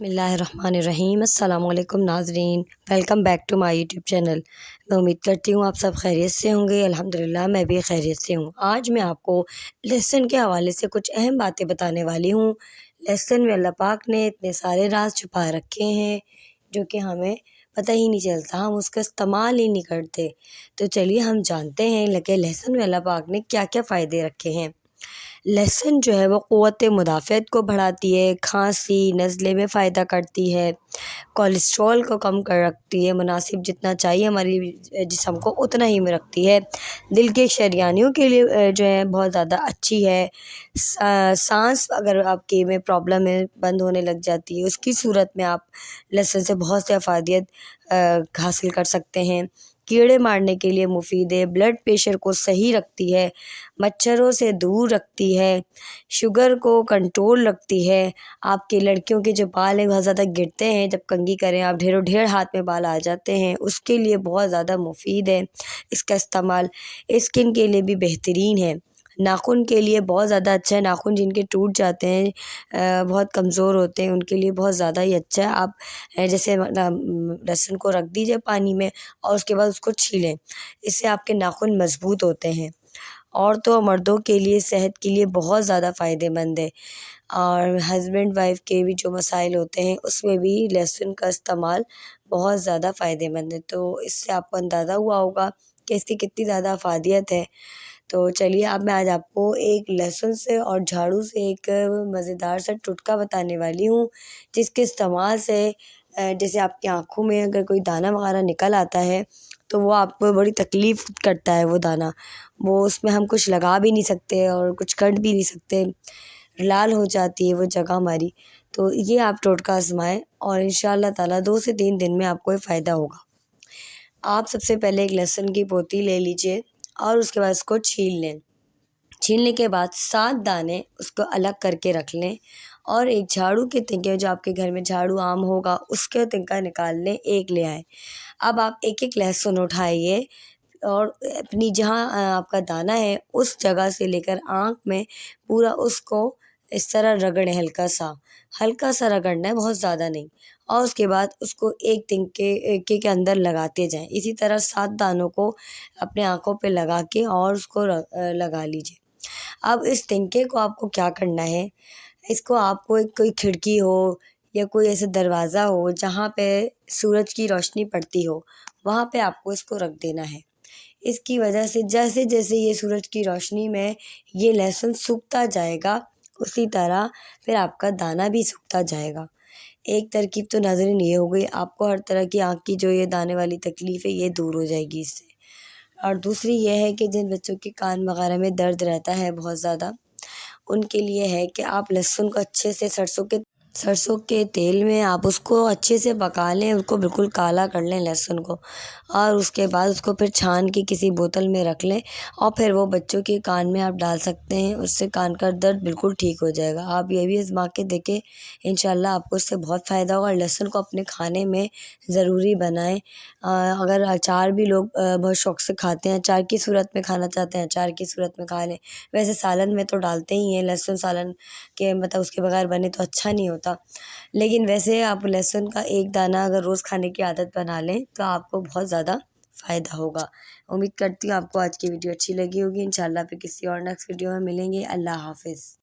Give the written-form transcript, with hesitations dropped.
بسم اللہ الرحمن الرحیم۔ السلام علیکم ناظرین، welcome back to my YouTube channel. میں امید کرتی ہوں آپ سب خیریت سے ہوں گے۔ الحمدللہ میں بھی خیریت سے ہوں۔ آج میں آپ کو لیسن کے حوالے سے کچھ اہم باتیں بتانے والی ہوں۔ لیسن میں اللہ پاک نے اتنے سارے راز چھپا رکھے ہیں جو کہ ہمیں پتہ ہی نہیں چلتا، ہم اس کا استعمال ہی نہیں کرتے۔ تو چلیے ہم جانتے ہیں کہ لیسن میں اللہ پاک نے کیا کیا فائدے رکھے ہیں۔ لہسن جو ہے وہ قوت مدافعت کو بڑھاتی ہے، کھانسی نزلے میں فائدہ کرتی ہے، کولیسٹرول کو کم کر رکھتی ہے، مناسب جتنا چاہیے ہماری جسم کو اتنا ہی میں رکھتی ہے، دل کے شریانیوں کے لیے جو ہے بہت زیادہ اچھی ہے، سانس اگر آپ کے میں پرابلم ہے بند ہونے لگ جاتی ہے، اس کی صورت میں آپ لہسن سے بہت سے افادیت حاصل کر سکتے ہیں۔ کیڑے مارنے کے لیے مفید ہے، بلڈ پریشر کو صحیح رکھتی ہے، مچھروں سے دور رکھتی ہے، شوگر کو کنٹرول رکھتی ہے۔ آپ کے لڑکیوں کے جو بال ہیں بہت زیادہ گرتے ہیں، جب کنگھی کریں آپ ڈھیر ہاتھ میں بال آ جاتے ہیں، اس کے لیے بہت زیادہ مفید ہے اس کا استعمال۔ اسکن کے لیے بھی بہترین ہے، ناخن کے لیے بہت زیادہ اچھا ہے، ناخن جن کے ٹوٹ جاتے ہیں بہت کمزور ہوتے ہیں ان کے لیے بہت زیادہ ہی اچھا ہے۔ آپ جیسے لہسن کو رکھ دیجئے پانی میں اور اس کے بعد اس کو چھیلیں، اس سے آپ کے ناخن مضبوط ہوتے ہیں۔ عورتوں اور مردوں کے لیے صحت کے لیے بہت زیادہ فائدہ مند ہے، اور ہسبینڈ وائف کے بھی جو مسائل ہوتے ہیں اس میں بھی لہسن کا استعمال بہت زیادہ فائدہ مند ہے۔ تو اس سے آپ کو اندازہ ہوا ہوگا کہ اس کی کتنی زیادہ افادیت ہے۔ تو چلیے اب میں آج آپ کو ایک لہسن سے اور جھاڑو سے ایک مزیدار سا ٹوٹکا بتانے والی ہوں، جس کے استعمال سے جیسے آپ کی آنکھوں میں اگر کوئی دانہ وغیرہ نکل آتا ہے تو وہ آپ کو بڑی تکلیف کرتا ہے، وہ دانہ وہ اس میں ہم کچھ لگا بھی نہیں سکتے اور کچھ کر بھی نہیں سکتے، لال ہو جاتی ہے وہ جگہ ہماری۔ تو یہ آپ ٹوٹکا آزمائیں اور انشاءاللہ تعالیٰ 2 سے 3 دن میں آپ کو یہ فائدہ ہوگا۔ آپ سب سے پہلے ایک لہسن کی پوتی لے لیجئے اور اس کے بعد اس کو چھیل لیں۔ چھیلنے کے بعد 7 دانے اس کو الگ کر کے رکھ لیں، اور ایک جھاڑو کے تنکے جو آپ کے گھر میں جھاڑو عام ہوگا اس کے تنکا نکال لیں، ایک لے آئیں۔ اب آپ ایک ایک لہسن اٹھائیے اور اپنی جہاں آپ کا دانہ ہے اس جگہ سے لے کر آنکھ میں پورا اس کو اس طرح رگڑیں، ہلکا سا رگڑنا ہے، بہت زیادہ نہیں، اور اس کے بعد اس کو ایک تنکے کے اندر لگاتے جائیں۔ اسی طرح 7 دانوں کو اپنے آنکھوں پہ لگا کے اور اس کو لگا لیجئے۔ اب اس تنکے کو آپ کو کیا کرنا ہے، اس کو آپ کو کوئی کھڑکی ہو یا کوئی ایسا دروازہ ہو جہاں پہ سورج کی روشنی پڑتی ہو، وہاں پہ آپ کو اس کو رکھ دینا ہے۔ اس کی وجہ سے جیسے جیسے یہ سورج کی روشنی میں یہ لہسن سوکھتا جائے گا، اسی طرح پھر آپ کا دانہ بھی سوکھتا جائے گا۔ ایک ترکیب تو ناظرین یہ ہو گئی، آپ کو ہر طرح کی آنکھ کی جو یہ دانے والی تکلیف ہے یہ دور ہو جائے گی اس سے۔ اور دوسری یہ ہے کہ جن بچوں کے کان وغیرہ میں درد رہتا ہے بہت زیادہ، ان کے لیے ہے کہ آپ لہسن کو اچھے سے سرسوں کے تیل میں آپ اس کو اچھے سے پکا لیں، اس کو بالکل کالا کر لیں لہسن کو، اور اس کے بعد اس کو پھر چھان کے کسی بوتل میں رکھ لیں، اور پھر وہ بچوں کے کان میں آپ ڈال سکتے ہیں، اس سے کان کا درد بالکل ٹھیک ہو جائے گا۔ آپ یہ بھی آزما کے دیکھیں، انشاءاللہ آپ کو اس سے بہت فائدہ ہوگا۔ اور لہسن کو اپنے کھانے میں ضروری بنائیں۔ اگر اچار بھی لوگ بہت شوق سے کھاتے ہیں، اچار کی صورت میں کھانا چاہتے ہیں اچار کی صورت میں کھا لیں، ویسے سالن میں تو ڈالتے ہی ہیں لہسن، سالن کے مطلب اس کے بغیر بنے تو اچھا نہیں ہوتا، لیکن ویسے آپ لہسن کا ایک دانہ اگر روز کھانے کی عادت بنا لیں تو آپ کو بہت زیادہ فائدہ ہوگا۔ امید کرتی ہوں آپ کو آج کی ویڈیو اچھی لگی ہوگی۔ انشاءاللہ پھر کسی اور نیکسٹ ویڈیو میں ملیں گے۔ اللہ حافظ۔